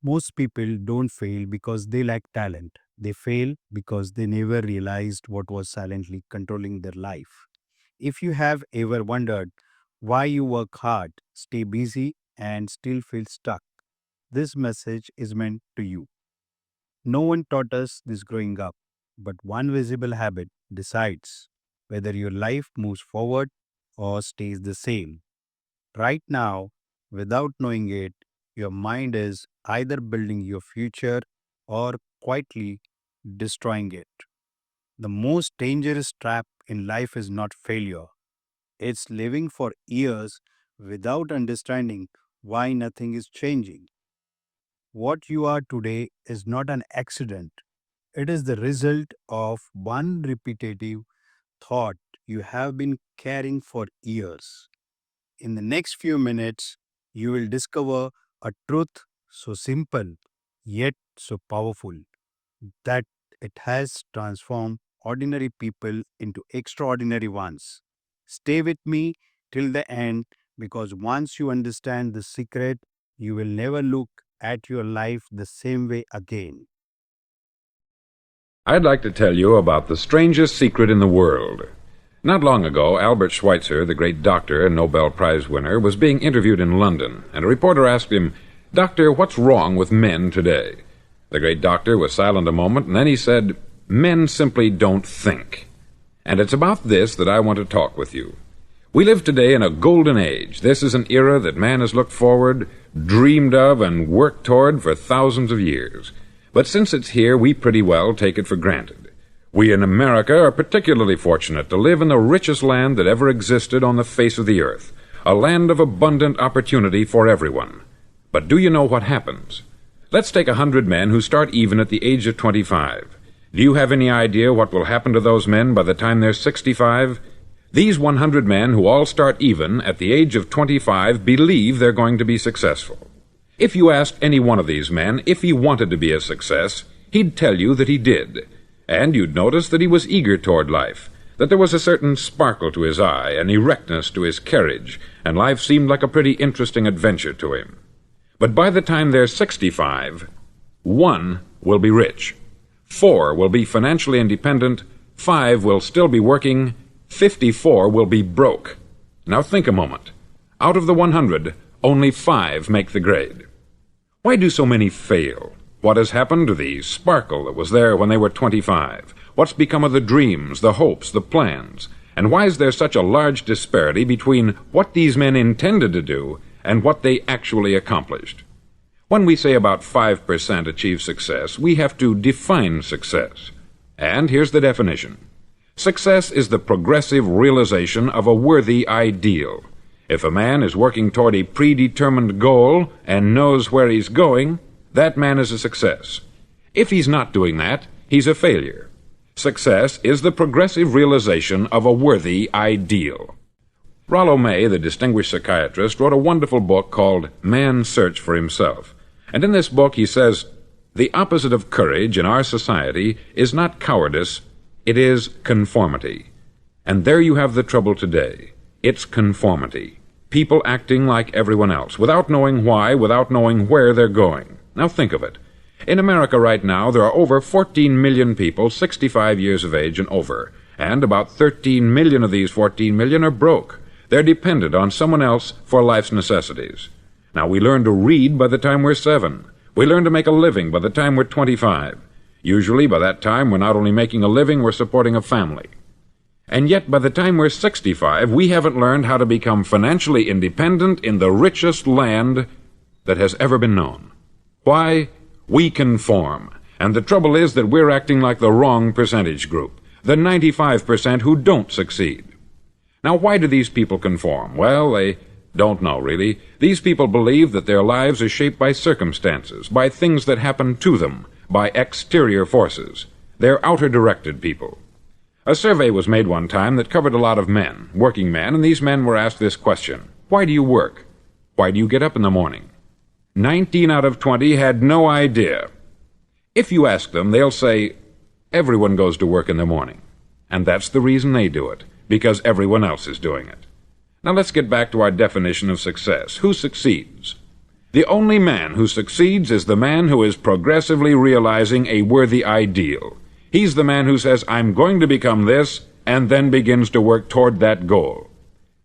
Most people don't fail because they lack talent. They fail because they never realized what was silently controlling their life. If you have ever wondered why you work hard, stay busy, and still feel stuck, this message is meant to you. No one taught us this growing up, but one visible habit decides whether your life moves forward or stays the same. Right now, without knowing it, your mind is either building your future or quietly destroying it. The most dangerous trap in life is not failure, it's living for years without understanding why nothing is changing. What you are today is not an accident, it is the result of one repetitive thought you have been carrying for years. In the next few minutes, you will discover a truth so simple yet so powerful that it has transformed ordinary people into extraordinary ones. Stay with me till the end because once you understand the secret, you will never look at your life the same way again. I'd like to tell you about the strangest secret in the world. Not long ago, Albert Schweitzer, the great doctor and Nobel Prize winner, was being interviewed in London, and a reporter asked him, "Doctor, what's wrong with men today?" The great doctor was silent a moment, and then he said, "Men simply don't think." And it's about this that I want to talk with you. We live today in a golden age. This is an era that man has looked forward, dreamed of, and worked toward for thousands of years. But since it's here, we pretty well take it for granted. We in America are particularly fortunate to live in the richest land that ever existed on the face of the earth, a land of abundant opportunity for everyone. But do you know what happens? Let's take 100 men who start even at the age of 25. Do you have any idea what will happen to those men by the time they're 65? These 100 men who all start even at the age of 25 believe they're going to be successful. If you asked any one of these men if he wanted to be a success, he'd tell you that he did. And you'd notice that he was eager toward life, that there was a certain sparkle to his eye, an erectness to his carriage, and life seemed like a pretty interesting adventure to him. But by the time they're 65, 1 will be rich, 4 will be financially independent, 5 will still be working, 54 will be broke. Now think a moment. Out of the 100, only 5 make the grade. Why do so many fail? What has happened to the sparkle that was there when they were 25? What's become of the dreams, the hopes, the plans? And why is there such a large disparity between what these men intended to do and what they actually accomplished? When we say about 5% achieve success, we have to define success. And here's the definition. Success is the progressive realization of a worthy ideal. If a man is working toward a predetermined goal and knows where he's going, that man is a success. If he's not doing that, he's a failure. Success is the progressive realization of a worthy ideal. Rollo May, the distinguished psychiatrist, wrote a wonderful book called Man's Search for Himself. And in this book he says, the opposite of courage in our society is not cowardice, it is conformity. And there you have the trouble today. It's conformity. People acting like everyone else, without knowing why, without knowing where they're going. Now think of it. In America right now, there are over 14 million people 65 years of age and over, and about 13 million of these 14 million are broke. They're dependent on someone else for life's necessities. Now, we learn to read by the time we're 7. We learn to make a living by the time we're 25. Usually, by that time, we're not only making a living, we're supporting a family. And yet, by the time we're 65, we haven't learned how to become financially independent in the richest land that has ever been known. Why? We conform. And the trouble is that we're acting like the wrong percentage group, the 95% who don't succeed. Now, why do these people conform? Well, they don't know, really. These people believe that their lives are shaped by circumstances, by things that happen to them, by exterior forces. They're outer-directed people. A survey was made one time that covered a lot of men, working men, and these men were asked this question. Why do you work? Why do you get up in the morning? 19 out of 20 had no idea. If you ask them, they'll say, everyone goes to work in the morning. And that's the reason they do it, because everyone else is doing it. Now let's get back to our definition of success. Who succeeds? The only man who succeeds is the man who is progressively realizing a worthy ideal. He's the man who says, I'm going to become this, and then begins to work toward that goal.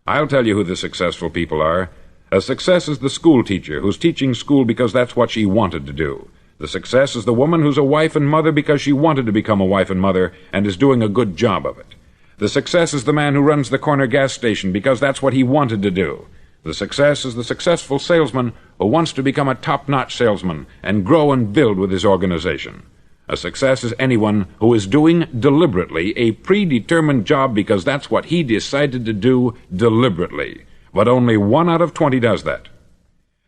I'll tell you who the successful people are. A success is the school teacher who's teaching school because that's what she wanted to do. The success is the woman who's a wife and mother because she wanted to become a wife and mother and is doing a good job of it. The success is the man who runs the corner gas station because that's what he wanted to do. The success is the successful salesman who wants to become a top-notch salesman and grow and build with his organization. A success is anyone who is doing deliberately a predetermined job because that's what he decided to do deliberately. But only 1 out of 20 does that.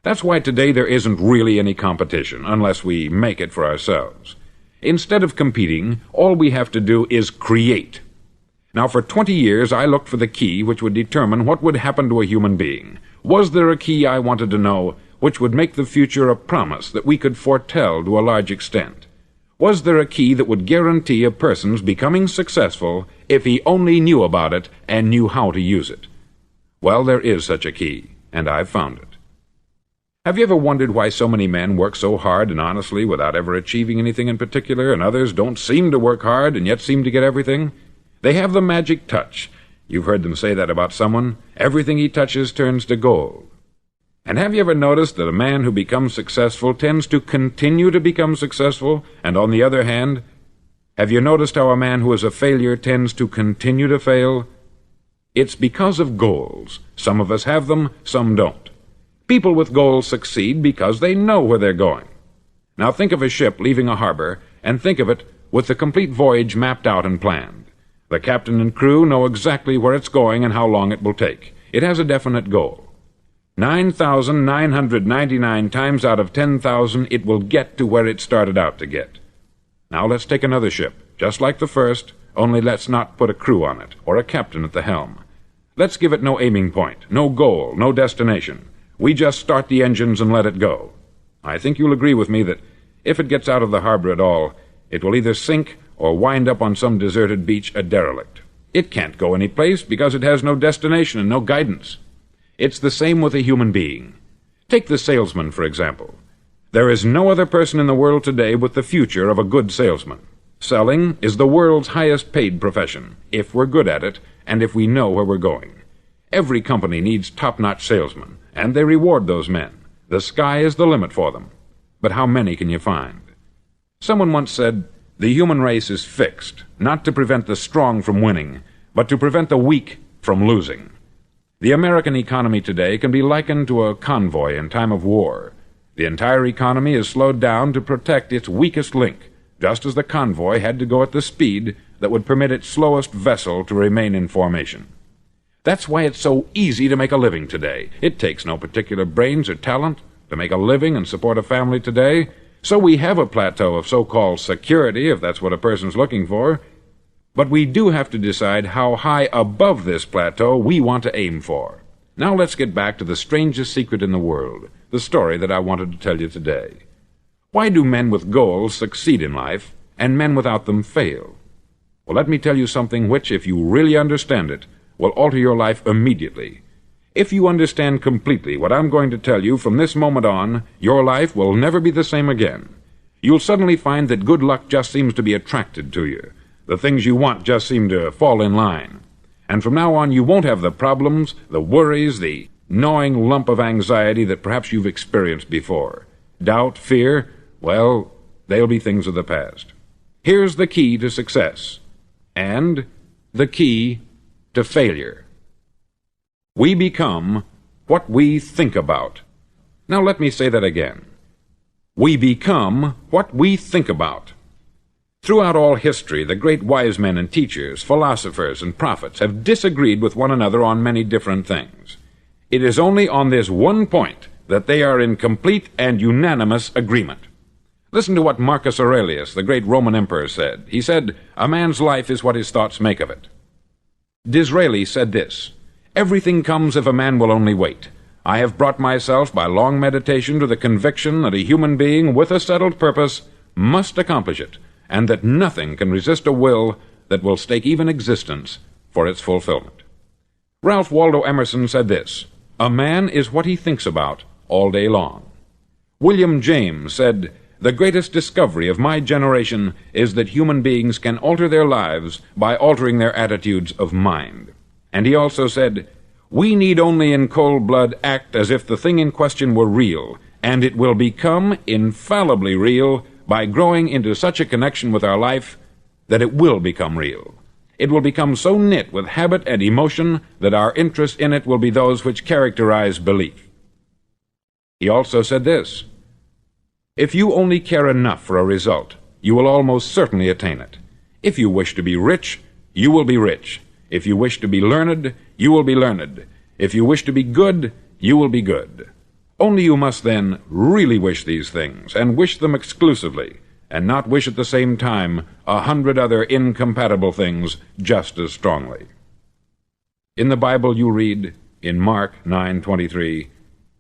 That's why today there isn't really any competition, unless we make it for ourselves. Instead of competing, all we have to do is create. Now, for 20 years, I looked for the key which would determine what would happen to a human being. Was there a key, I wanted to know, which would make the future a promise that we could foretell to a large extent? Was there a key that would guarantee a person's becoming successful if he only knew about it and knew how to use it? Well, there is such a key, and I've found it. Have you ever wondered why so many men work so hard and honestly without ever achieving anything in particular, and others don't seem to work hard and yet seem to get everything? They have the magic touch. You've heard them say that about someone. Everything he touches turns to gold. And have you ever noticed that a man who becomes successful tends to continue to become successful, and on the other hand, have you noticed how a man who is a failure tends to continue to fail? It's because of goals. Some of us have them, some don't. People with goals succeed because they know where they're going. Now think of a ship leaving a harbor, and think of it with the complete voyage mapped out and planned. The captain and crew know exactly where it's going and how long it will take. It has a definite goal. 9,999 times out of 10,000 it will get to where it started out to get. Now let's take another ship, just like the first, only let's not put a crew on it, or a captain at the helm. Let's give it no aiming point, no goal, no destination. We just start the engines and let it go. I think you'll agree with me that if it gets out of the harbor at all, it will either sink or wind up on some deserted beach a derelict. It can't go any place because it has no destination and no guidance. It's the same with a human being. Take the salesman, for example. There is no other person in the world today with the future of a good salesman. Selling is the world's highest paid profession, if we're good at it and if we know where we're going. Every company needs top-notch salesmen, and they reward those men. The sky is the limit for them. But how many can you find? Someone once said, the human race is fixed, not to prevent the strong from winning, but to prevent the weak from losing. The American economy today can be likened to a convoy in time of war. The entire economy is slowed down to protect its weakest link, just as the convoy had to go at the speed that would permit its slowest vessel to remain in formation. That's why it's so easy to make a living today. It takes no particular brains or talent to make a living and support a family today, so we have a plateau of so-called security, if that's what a person's looking for. But we do have to decide how high above this plateau we want to aim for. Now let's get back to the strangest secret in the world, the story that I wanted to tell you today. Why do men with goals succeed in life, and men without them fail? Well, let me tell you something which, if you really understand it, will alter your life immediately. If you understand completely what I'm going to tell you from this moment on, your life will never be the same again. You'll suddenly find that good luck just seems to be attracted to you. The things you want just seem to fall in line. And from now on, you won't have the problems, the worries, the gnawing lump of anxiety that perhaps you've experienced before. Doubt, fear, well, they'll be things of the past. Here's the key to success, and the key to failure. We become what we think about. Now let me say that again. We become what we think about. Throughout all history, the great wise men and teachers, philosophers and prophets have disagreed with one another on many different things. It is only on this one point that they are in complete and unanimous agreement. Listen to what Marcus Aurelius, the great Roman emperor, said. He said, "A man's life is what his thoughts make of it." Disraeli said this, "Everything comes if a man will only wait. I have brought myself by long meditation to the conviction that a human being with a settled purpose must accomplish it, and that nothing can resist a will that will stake even existence for its fulfillment." Ralph Waldo Emerson said this, "A man is what he thinks about all day long." William James said, "The greatest discovery of my generation is that human beings can alter their lives by altering their attitudes of mind." And he also said, "We need only in cold blood act as if the thing in question were real, and it will become infallibly real by growing into such a connection with our life that it will become real. It will become so knit with habit and emotion that our interest in it will be those which characterize belief." He also said this, "If you only care enough for a result, you will almost certainly attain it. If you wish to be rich, you will be rich. If you wish to be learned, you will be learned. If you wish to be good, you will be good. Only you must then really wish these things, and wish them exclusively, and not wish at the same time 100 other incompatible things just as strongly." In the Bible you read, in Mark 9:23,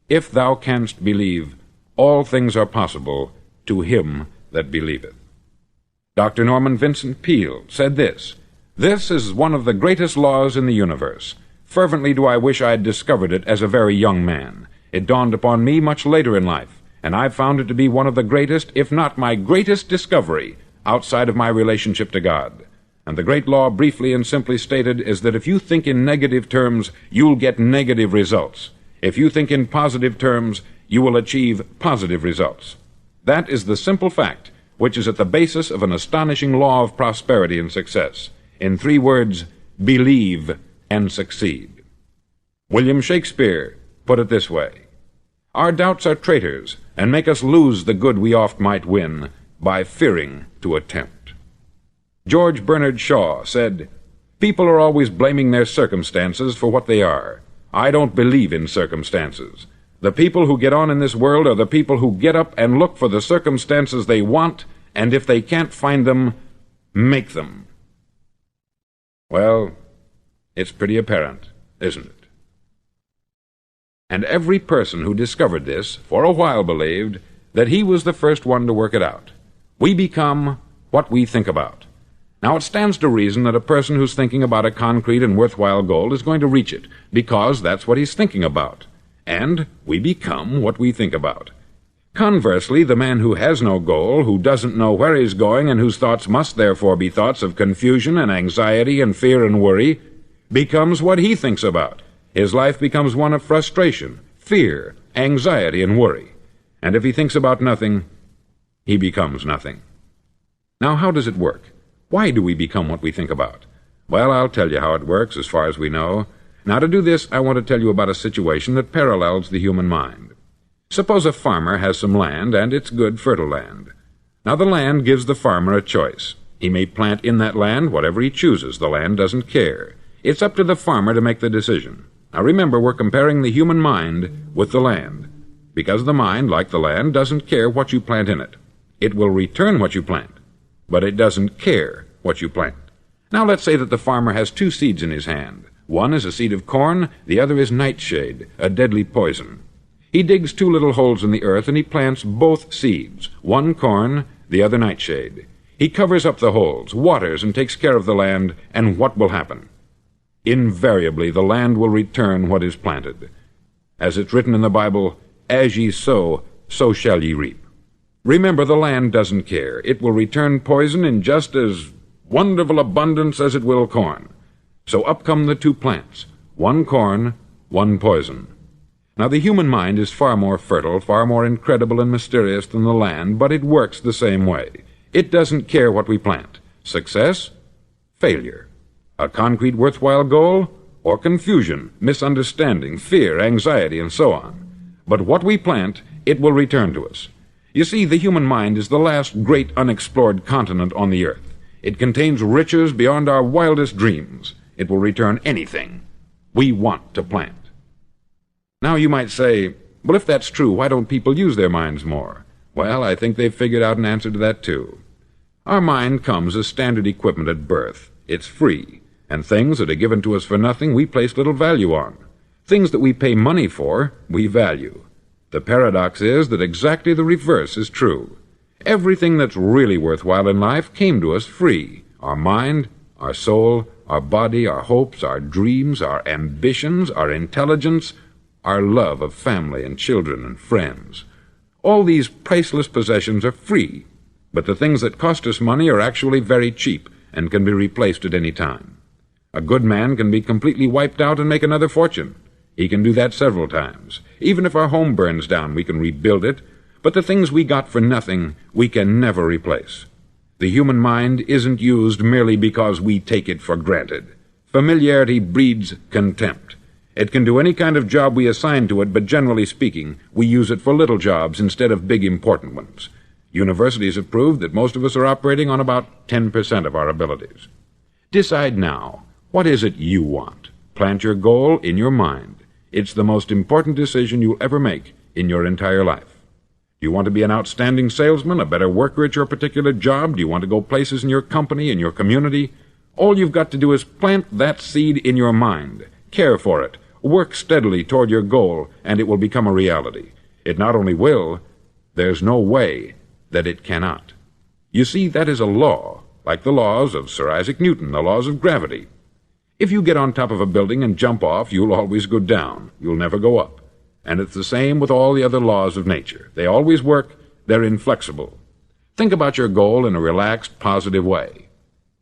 "If thou canst believe, all things are possible to him that believeth." Dr. Norman Vincent Peale said this, "This is one of the greatest laws in the universe. Fervently do I wish I had discovered it as a very young man. It dawned upon me much later in life, and I've found it to be one of the greatest, if not my greatest discovery, outside of my relationship to God. And the great law, briefly and simply stated, is that if you think in negative terms, you'll get negative results. If you think in positive terms, you will achieve positive results. That is the simple fact which is at the basis of an astonishing law of prosperity and success. In 3 words, believe and succeed." William Shakespeare put it this way, "Our doubts are traitors, and make us lose the good we oft might win, by fearing to attempt." George Bernard Shaw said, "People are always blaming their circumstances for what they are. I don't believe in circumstances. The people who get on in this world are the people who get up and look for the circumstances they want, and if they can't find them, make them." Well, it's pretty apparent, isn't it? And every person who discovered this for a while believed that he was the first one to work it out. We become what we think about. Now it stands to reason that a person who's thinking about a concrete and worthwhile goal is going to reach it, because that's what he's thinking about. And we become what we think about. Conversely, the man who has no goal, who doesn't know where he's going, and whose thoughts must therefore be thoughts of confusion and anxiety and fear and worry, becomes what he thinks about. His life becomes one of frustration, fear, anxiety, and worry. And if he thinks about nothing, he becomes nothing. Now, how does it work? Why do we become what we think about? Well, I'll tell you how it works as far as we know. Now, to do this, I want to tell you about a situation that parallels the human mind. Suppose a farmer has some land, and it's good, fertile land. Now, the land gives the farmer a choice. He may plant in that land whatever he chooses. The land doesn't care. It's up to the farmer to make the decision. Now, remember, we're comparing the human mind with the land, because the mind, like the land, doesn't care what you plant in it. It will return what you plant, but it doesn't care what you plant. Now, let's say that the farmer has 2 seeds in his hand. One is a seed of corn, the other is nightshade, a deadly poison. He digs 2 little holes in the earth, and he plants both seeds, one corn, the other nightshade. He covers up the holes, waters, and takes care of the land, and what will happen? Invariably, the land will return what is planted. As it's written in the Bible, "As ye sow, so shall ye reap." Remember, the land doesn't care. It will return poison in just as wonderful abundance as it will corn. So up come the 2 plants, one corn, one poison. Now, the human mind is far more fertile, far more incredible and mysterious than the land, but it works the same way. It doesn't care what we plant. Success, failure. A concrete, worthwhile goal, or confusion, misunderstanding, fear, anxiety, and so on. But what we plant, it will return to us. You see, the human mind is the last great unexplored continent on the earth. It contains riches beyond our wildest dreams. It will return anything we want to plant. Now you might say, well, if that's true, why don't people use their minds more? Well, I think they've figured out an answer to that too. Our mind comes as standard equipment at birth. It's free, and things that are given to us for nothing we place little value on. Things that we pay money for, we value. The paradox is that exactly the reverse is true. Everything that's really worthwhile in life came to us free. Our mind, our soul, our body, our hopes, our dreams, our ambitions, our intelligence, our love of family and children and friends. All these priceless possessions are free, but the things that cost us money are actually very cheap and can be replaced at any time. A good man can be completely wiped out and make another fortune. He can do that several times. Even if our home burns down, we can rebuild it, but the things we got for nothing, we can never replace. The human mind isn't used merely because we take it for granted. Familiarity breeds contempt. It can do any kind of job we assign to it, but generally speaking, we use it for little jobs instead of big important ones. Universities have proved that most of us are operating on about 10% of our abilities. Decide now, what is it you want? Plant your goal in your mind. It's the most important decision you'll ever make in your entire life. Do you want to be an outstanding salesman, a better worker at your particular job? Do you want to go places in your company, in your community? All you've got to do is plant that seed in your mind. Care for it. Work steadily toward your goal, and it will become a reality. It not only will, there's no way that it cannot. You see, that is a law, like the laws of Sir Isaac Newton, the laws of gravity. If you get on top of a building and jump off, you'll always go down. You'll never go up. And it's the same with all the other laws of nature. They always work. They're inflexible. Think about your goal in a relaxed, positive way.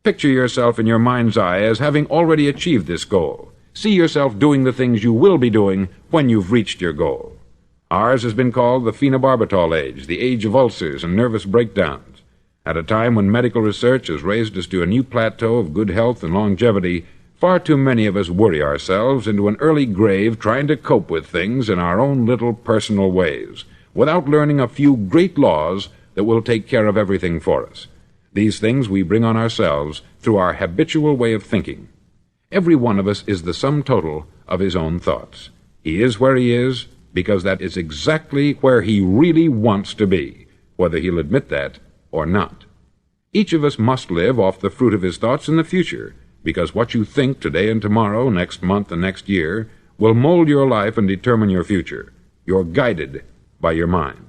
Picture yourself in your mind's eye as having already achieved this goal. See yourself doing the things you will be doing when you've reached your goal. Ours has been called the phenobarbital age, the age of ulcers and nervous breakdowns. At a time when medical research has raised us to a new plateau of good health and longevity, far too many of us worry ourselves into an early grave trying to cope with things in our own little personal ways, without learning a few great laws that will take care of everything for us. These things we bring on ourselves through our habitual way of thinking. Every one of us is the sum total of his own thoughts. He is where he is because that is exactly where he really wants to be, whether he'll admit that or not. Each of us must live off the fruit of his thoughts in the future, because what you think today and tomorrow, next month and next year, will mold your life and determine your future. You're guided by your mind.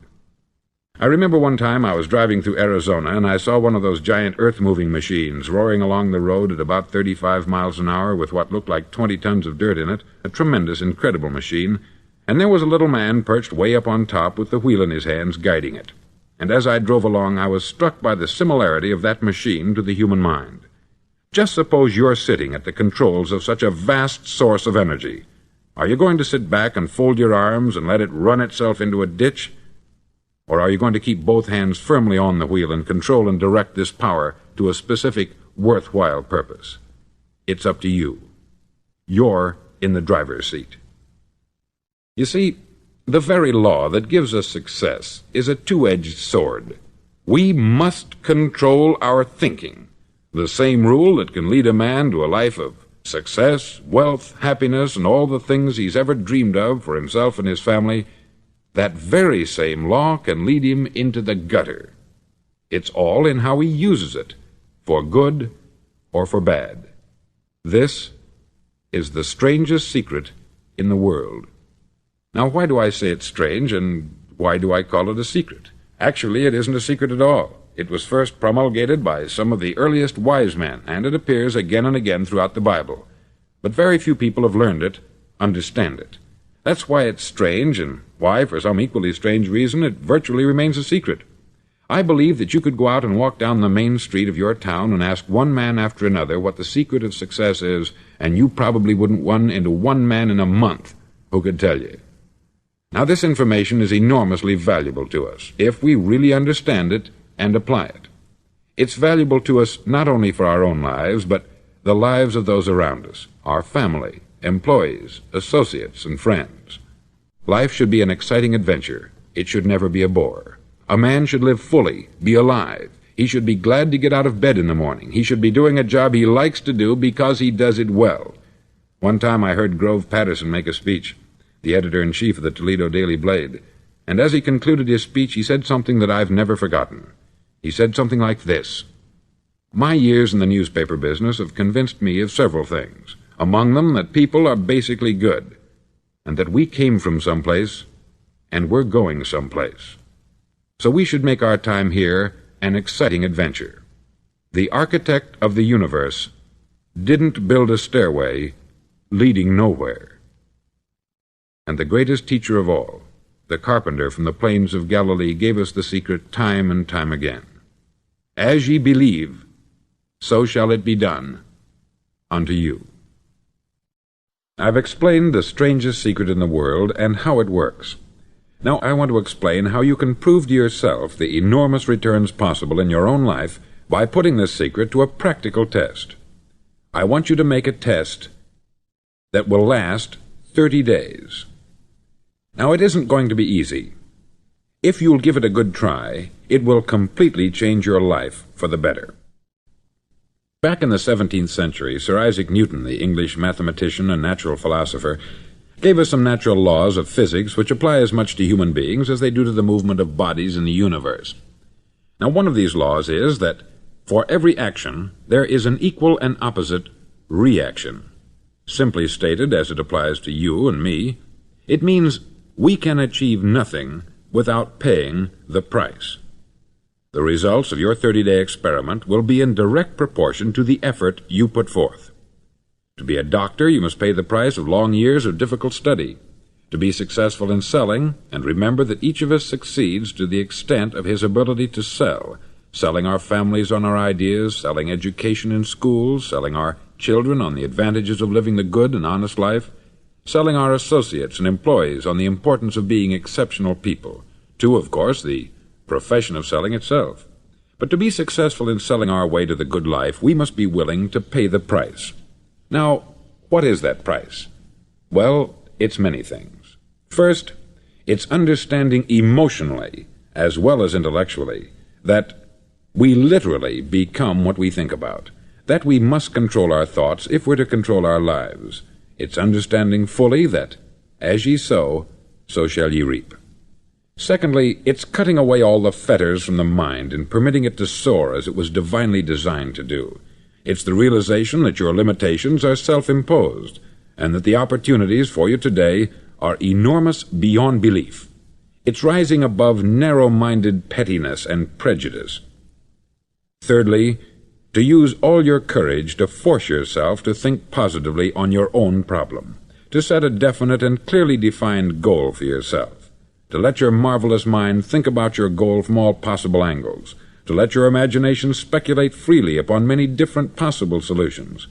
I remember one time I was driving through Arizona and I saw one of those giant earth-moving machines roaring along the road at about 35 miles an hour with what looked like 20 tons of dirt in it, a tremendous, incredible machine, and there was a little man perched way up on top with the wheel in his hands guiding it. And as I drove along, I was struck by the similarity of that machine to the human mind. Just suppose you're sitting at the controls of such a vast source of energy. Are you going to sit back and fold your arms and let it run itself into a ditch? Or are you going to keep both hands firmly on the wheel and control and direct this power to a specific, worthwhile purpose? It's up to you. You're in the driver's seat. You see, the very law that gives us success is a two-edged sword. We must control our thinking. The same rule that can lead a man to a life of success, wealth, happiness, and all the things he's ever dreamed of for himself and his family, that very same law can lead him into the gutter. It's all in how he uses it, for good or for bad. This is the strangest secret in the world. Now, why do I say it's strange, and why do I call it a secret? Actually, it isn't a secret at all. It was first promulgated by some of the earliest wise men, and it appears again and again throughout the Bible. But very few people have learned it, understand it. That's why it's strange, and why, for some equally strange reason, it virtually remains a secret. I believe that you could go out and walk down the main street of your town and ask one man after another what the secret of success is, and you probably wouldn't run into one man in a month who could tell you. Now, this information is enormously valuable to us, if we really understand it and apply it. It's valuable to us not only for our own lives, but the lives of those around us, our family, employees, associates, and friends. Life should be an exciting adventure. It should never be a bore. A man should live fully, be alive. He should be glad to get out of bed in the morning. He should be doing a job he likes to do because he does it well. One time I heard Grove Patterson make a speech, the editor-in-chief of the Toledo Daily Blade, and as he concluded his speech, he said something that I've never forgotten. He said something like this: "My years in the newspaper business have convinced me of several things. Among them, that people are basically good, and that we came from someplace, and we're going someplace. So we should make our time here an exciting adventure. The architect of the universe didn't build a stairway leading nowhere." And the greatest teacher of all, the carpenter from the plains of Galilee, gave us the secret time and time again. As ye believe, so shall it be done unto you. I've explained the strangest secret in the world and how it works. Now I want to explain how you can prove to yourself the enormous returns possible in your own life by putting this secret to a practical test. I want you to make a test that will last 30 days. Now, it isn't going to be easy. If you'll give it a good try, it will completely change your life for the better. Back in the 17th century, Sir Isaac Newton, the English mathematician and natural philosopher, gave us some natural laws of physics which apply as much to human beings as they do to the movement of bodies in the universe. Now, one of these laws is that for every action, there is an equal and opposite reaction. Simply stated, as it applies to you and me, it means we can achieve nothing without paying the price. The results of your 30-day experiment will be in direct proportion to the effort you put forth. To be a doctor, you must pay the price of long years of difficult study. To be successful in selling, and remember that each of us succeeds to the extent of his ability to sell, selling our families on our ideas, selling education in schools, selling our children on the advantages of living the good and honest life, selling our associates and employees on the importance of being exceptional people, to, of course, the profession of selling itself. But to be successful in selling our way to the good life, we must be willing to pay the price. Now, what is that price? Well, it's many things. First, it's understanding emotionally, as well as intellectually, that we literally become what we think about, that we must control our thoughts if we're to control our lives. It's understanding fully that, as ye sow, so shall ye reap. Secondly, it's cutting away all the fetters from the mind and permitting it to soar as it was divinely designed to do. It's the realization that your limitations are self-imposed, and that the opportunities for you today are enormous beyond belief. It's rising above narrow-minded pettiness and prejudice. Thirdly, to use all your courage to force yourself to think positively on your own problem, to set a definite and clearly defined goal for yourself, to let your marvelous mind think about your goal from all possible angles, to let your imagination speculate freely upon many different possible solutions,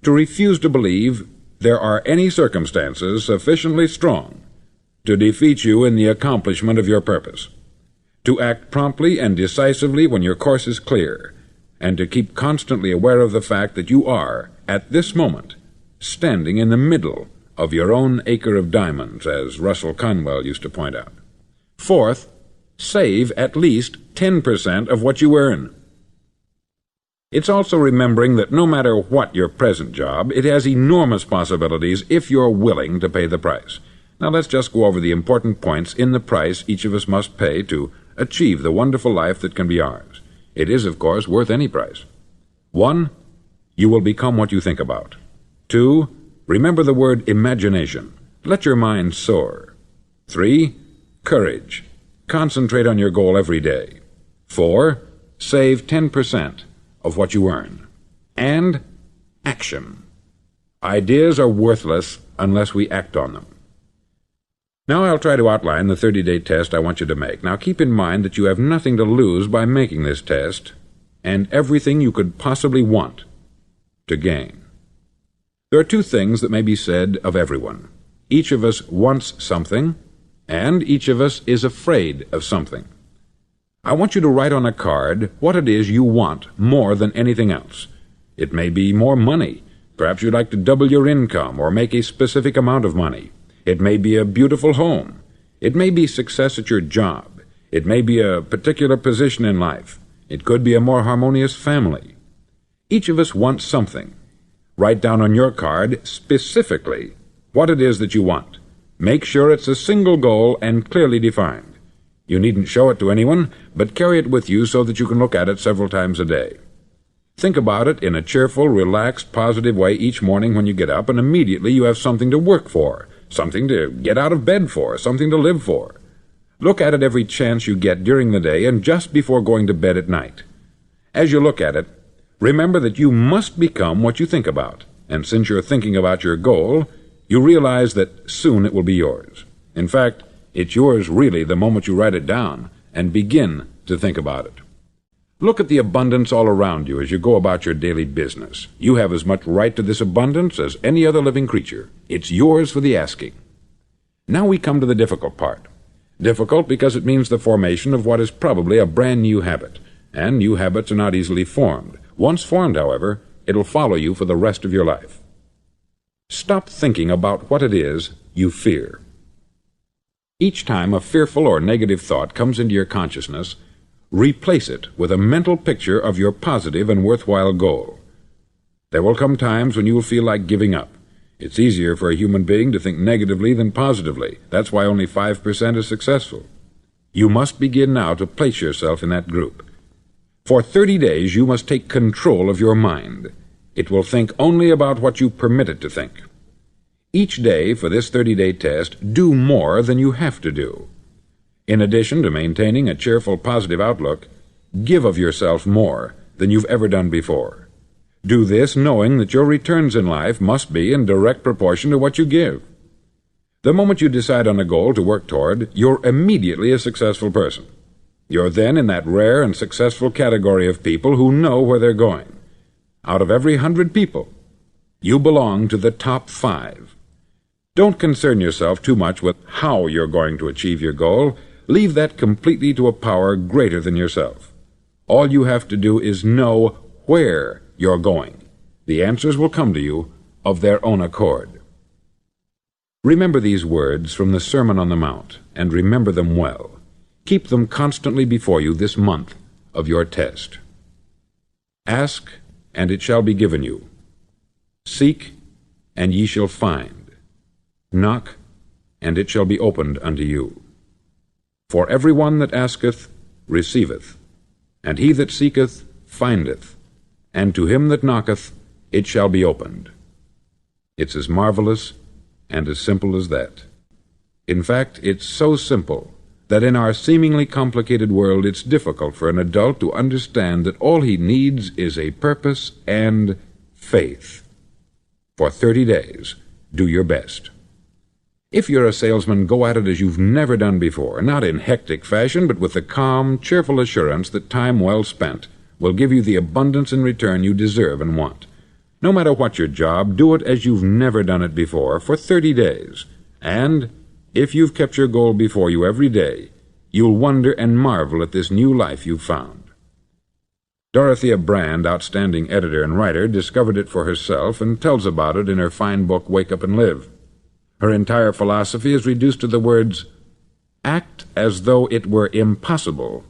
to refuse to believe there are any circumstances sufficiently strong to defeat you in the accomplishment of your purpose, to act promptly and decisively when your course is clear, and to keep constantly aware of the fact that you are, at this moment, standing in the middle of your own acre of diamonds, as Russell Conwell used to point out. Fourth, save at least 10% of what you earn. It's also remembering that no matter what your present job, it has enormous possibilities if you're willing to pay the price. Now let's just go over the important points in the price each of us must pay to achieve the wonderful life that can be ours. It is, of course, worth any price. 1, you will become what you think about. 2, remember the word imagination. Let your mind soar. 3, courage. Concentrate on your goal every day. 4, save 10% of what you earn. And action. Ideas are worthless unless we act on them. Now I'll try to outline the 30-day test I want you to make. Now keep in mind that you have nothing to lose by making this test, and everything you could possibly want to gain. There are 2 things that may be said of everyone. Each of us wants something, and each of us is afraid of something. I want you to write on a card what it is you want more than anything else. It may be more money. Perhaps you'd like to double your income or make a specific amount of money. It may be a beautiful home. It may be success at your job. It may be a particular position in life. It could be a more harmonious family. Each of us wants something. Write down on your card specifically what it is that you want. Make sure it's a single goal and clearly defined. You needn't show it to anyone, but carry it with you so that you can look at it several times a day. Think about it in a cheerful, relaxed, positive way each morning when you get up, and immediately you have something to work for, something to get out of bed for, something to live for. Look at it every chance you get during the day and just before going to bed at night. As you look at it, remember that you must become what you think about, and since you're thinking about your goal, you realize that soon it will be yours. In fact, It's yours really the moment you write it down and begin to think about it. Look at the abundance all around you as you go about your daily business. You have as much right to this abundance as any other living creature. It's yours for the asking. Now we come to the difficult part. Difficult because it means the formation of what is probably a brand new habit, and new habits are not easily formed. Once formed, however, it'll follow you for the rest of your life. Stop thinking about what it is you fear. Each time a fearful or negative thought comes into your consciousness, replace it with a mental picture of your positive and worthwhile goal. There will come times when you will feel like giving up. It's easier for a human being to think negatively than positively. That's why only 5% is successful. You must begin now to place yourself in that group. For 30 days you must take control of your mind. It will think only about what you permit it to think. Each day for this 30-day test, do more than you have to do. In addition to maintaining a cheerful, positive outlook, give of yourself more than you've ever done before. Do this knowing that your returns in life must be in direct proportion to what you give. The moment you decide on a goal to work toward, you're immediately a successful person. You're then in that rare and successful category of people who know where they're going. Out of every 100 people, you belong to the top 5. Don't concern yourself too much with how you're going to achieve your goal. Leave that completely to a power greater than yourself. All you have to do is know where you're going. The answers will come to you of their own accord. Remember these words from the Sermon on the Mount, and remember them well. Keep them constantly before you this month of your test. Ask, and it shall be given you. Seek, and ye shall find. Knock, and it shall be opened unto you. For every one that asketh receiveth, and he that seeketh findeth, and to him that knocketh it shall be opened. It's as marvelous and as simple as that. In fact, it's so simple that in our seemingly complicated world it's difficult for an adult to understand that all he needs is a purpose and faith. For 30 days, do your best. If you're a salesman, go at it as you've never done before, not in hectic fashion, but with the calm, cheerful assurance that time well spent will give you the abundance in return you deserve and want. No matter what your job, do it as you've never done it before for 30 days. And if you've kept your goal before you every day, you'll wonder and marvel at this new life you've found. Dorothea Brand, outstanding editor and writer, discovered it for herself and tells about it in her fine book, Wake Up and Live. Her entire philosophy is reduced to the words, act as though it were impossible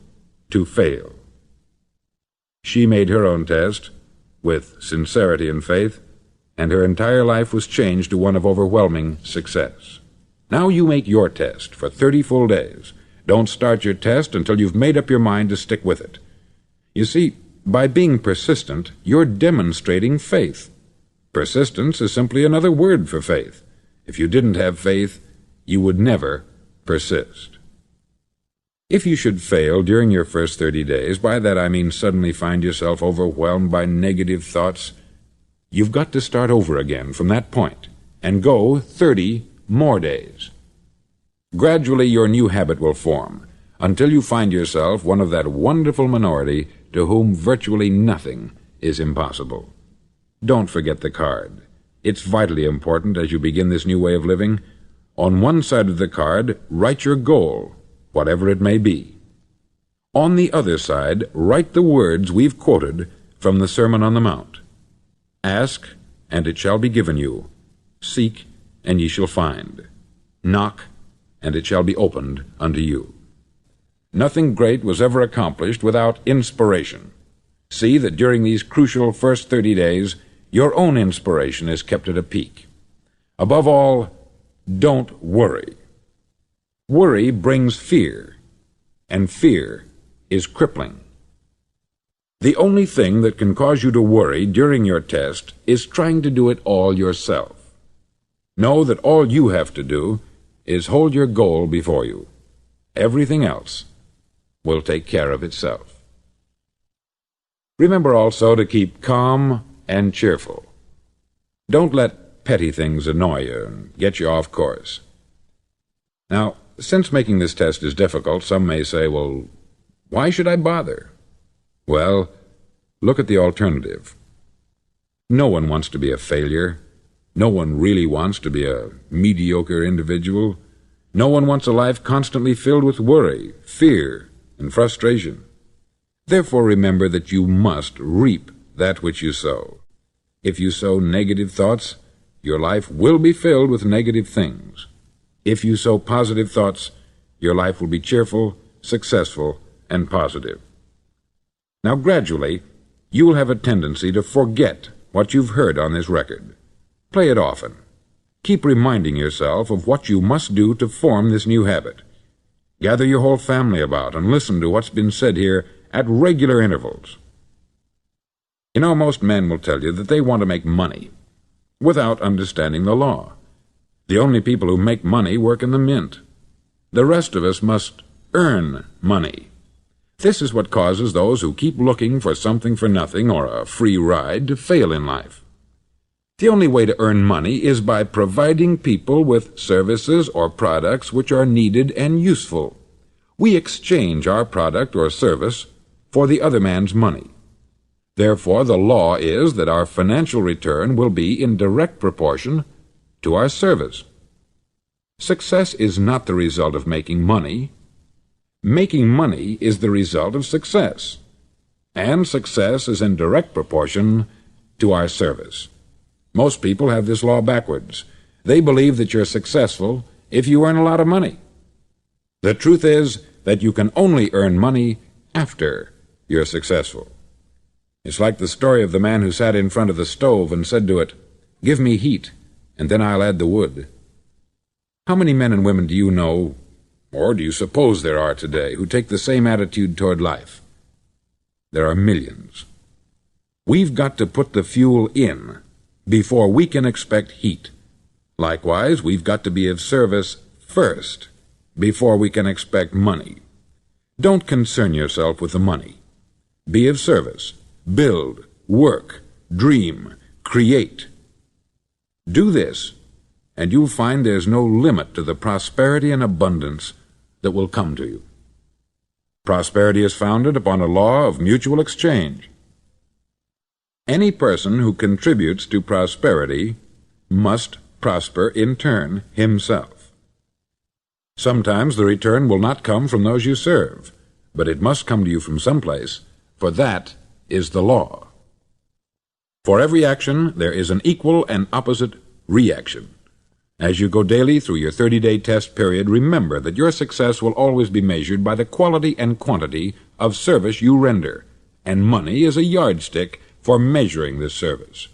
to fail. She made her own test with sincerity and faith, and her entire life was changed to one of overwhelming success. Now you make your test for 30 full days. Don't start your test until you've made up your mind to stick with it. You see, by being persistent, you're demonstrating faith. Persistence is simply another word for faith. If you didn't have faith, you would never persist. If you should fail during your first 30 days, by that I mean suddenly find yourself overwhelmed by negative thoughts, you've got to start over again from that point and go 30 more days. Gradually your new habit will form until you find yourself one of that wonderful minority to whom virtually nothing is impossible. Don't forget the card. It's vitally important as you begin this new way of living. On one side of the card, write your goal, whatever it may be. On the other side, write the words we've quoted from the Sermon on the Mount. Ask, and it shall be given you. Seek, and ye shall find. Knock, and it shall be opened unto you. Nothing great was ever accomplished without inspiration. See that during these crucial first 30 days, your own inspiration is kept at a peak. Above all, don't worry. Worry brings fear, and fear is crippling. The only thing that can cause you to worry during your test is trying to do it all yourself. Know that all you have to do is hold your goal before you. Everything else will take care of itself. Remember also to keep calm and cheerful. Don't let petty things annoy you and get you off course. Now, since making this test is difficult, some may say, well, why should I bother? Well, look at the alternative. No one wants to be a failure. No one really wants to be a mediocre individual. No one wants a life constantly filled with worry, fear, and frustration. Therefore, remember that you must reap that which you sow. If you sow negative thoughts, your life will be filled with negative things. If you sow positive thoughts, your life will be cheerful, successful, and positive. Now, gradually, you will have a tendency to forget what you've heard on this record. Play it often. Keep reminding yourself of what you must do to form this new habit. Gather your whole family about and listen to what's been said here at regular intervals. You know, most men will tell you that they want to make money without understanding the law. The only people who make money work in the mint. The rest of us must earn money. This is what causes those who keep looking for something for nothing or a free ride to fail in life. The only way to earn money is by providing people with services or products which are needed and useful. We exchange our product or service for the other man's money. Therefore, the law is that our financial return will be in direct proportion to our service. Success is not the result of making money. Making money is the result of success, and success is in direct proportion to our service. Most people have this law backwards. They believe that you're successful if you earn a lot of money. The truth is that you can only earn money after you're successful. It's like the story of the man who sat in front of the stove and said to it, "Give me heat, and then I'll add the wood." How many men and women do you know, or do you suppose there are today, who take the same attitude toward life? There are millions. We've got to put the fuel in before we can expect heat. Likewise, we've got to be of service first before we can expect money. Don't concern yourself with the money. Be of service. Build, work, dream, create. Do this, and you'll find there's no limit to the prosperity and abundance that will come to you. Prosperity is founded upon a law of mutual exchange. Any person who contributes to prosperity must prosper in turn himself. Sometimes the return will not come from those you serve, but it must come to you from someplace, for that is the law. For every action, there is an equal and opposite reaction. As you go daily through your 30-day test period, remember that your success will always be measured by the quality and quantity of service you render, and money is a yardstick for measuring this service.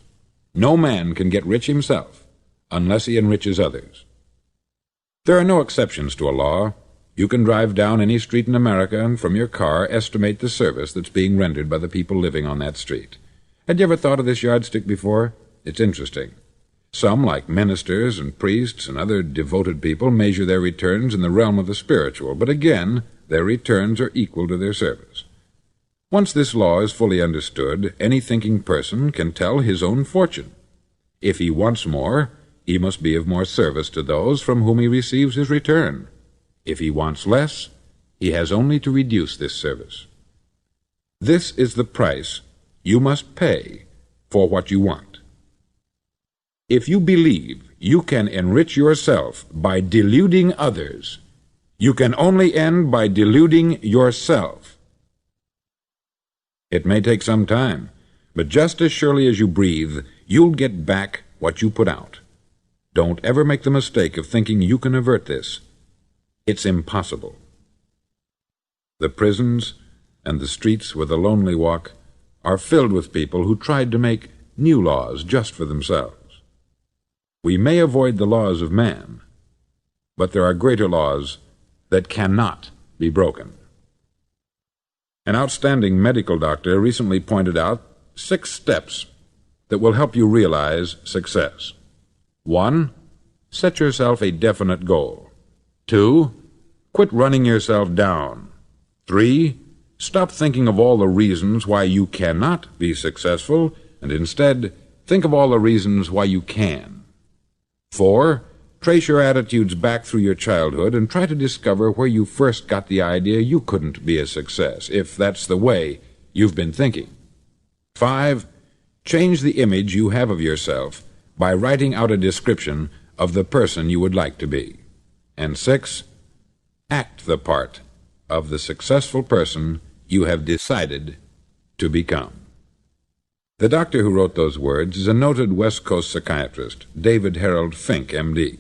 No man can get rich himself unless he enriches others. There are no exceptions to a law. You can drive down any street in America and from your car estimate the service that's being rendered by the people living on that street. Had you ever thought of this yardstick before? It's interesting. Some, like ministers and priests and other devoted people, measure their returns in the realm of the spiritual, but again, their returns are equal to their service. Once this law is fully understood, any thinking person can tell his own fortune. If he wants more, he must be of more service to those from whom he receives his return. If he wants less, he has only to reduce this service. This is the price you must pay for what you want. If you believe you can enrich yourself by deluding others, you can only end by deluding yourself. It may take some time, but just as surely as you breathe, you'll get back what you put out. Don't ever make the mistake of thinking you can avert this. It's impossible. The prisons and the streets where the lonely walk are filled with people who tried to make new laws just for themselves. We may avoid the laws of man, but there are greater laws that cannot be broken. An outstanding medical doctor recently pointed out 6 steps that will help you realize success. 1. Set yourself a definite goal. 2. Quit running yourself down. 3. Stop thinking of all the reasons why you cannot be successful, and instead think of all the reasons why you can. 4. Trace your attitudes back through your childhood and try to discover where you first got the idea you couldn't be a success, if that's the way you've been thinking. 5. Change the image you have of yourself by writing out a description of the person you would like to be. And 6. Act the part of the successful person you have decided to become. The doctor who wrote those words is a noted West Coast psychiatrist, David Harold Fink, M.D.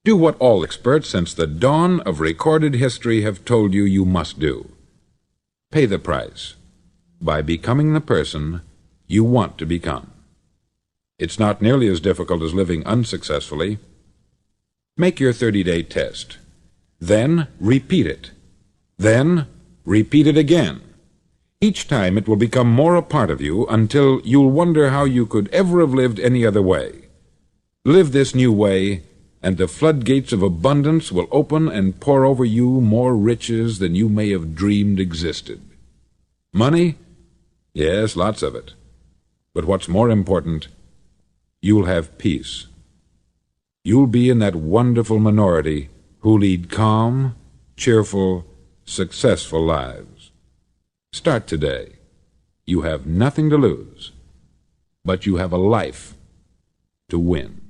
Do what all experts since the dawn of recorded history have told you you must do. Pay the price by becoming the person you want to become. It's not nearly as difficult as living unsuccessfully. Make your 30-day test. Then repeat it. Then repeat it again. Each time it will become more a part of you until you'll wonder how you could ever have lived any other way. Live this new way, and the floodgates of abundance will open and pour over you more riches than you may have dreamed existed. Money? Yes, lots of it. But what's more important, you'll have peace. You'll be in that wonderful minority who lead calm, cheerful, successful lives. Start today. You have nothing to lose, but you have a life to win.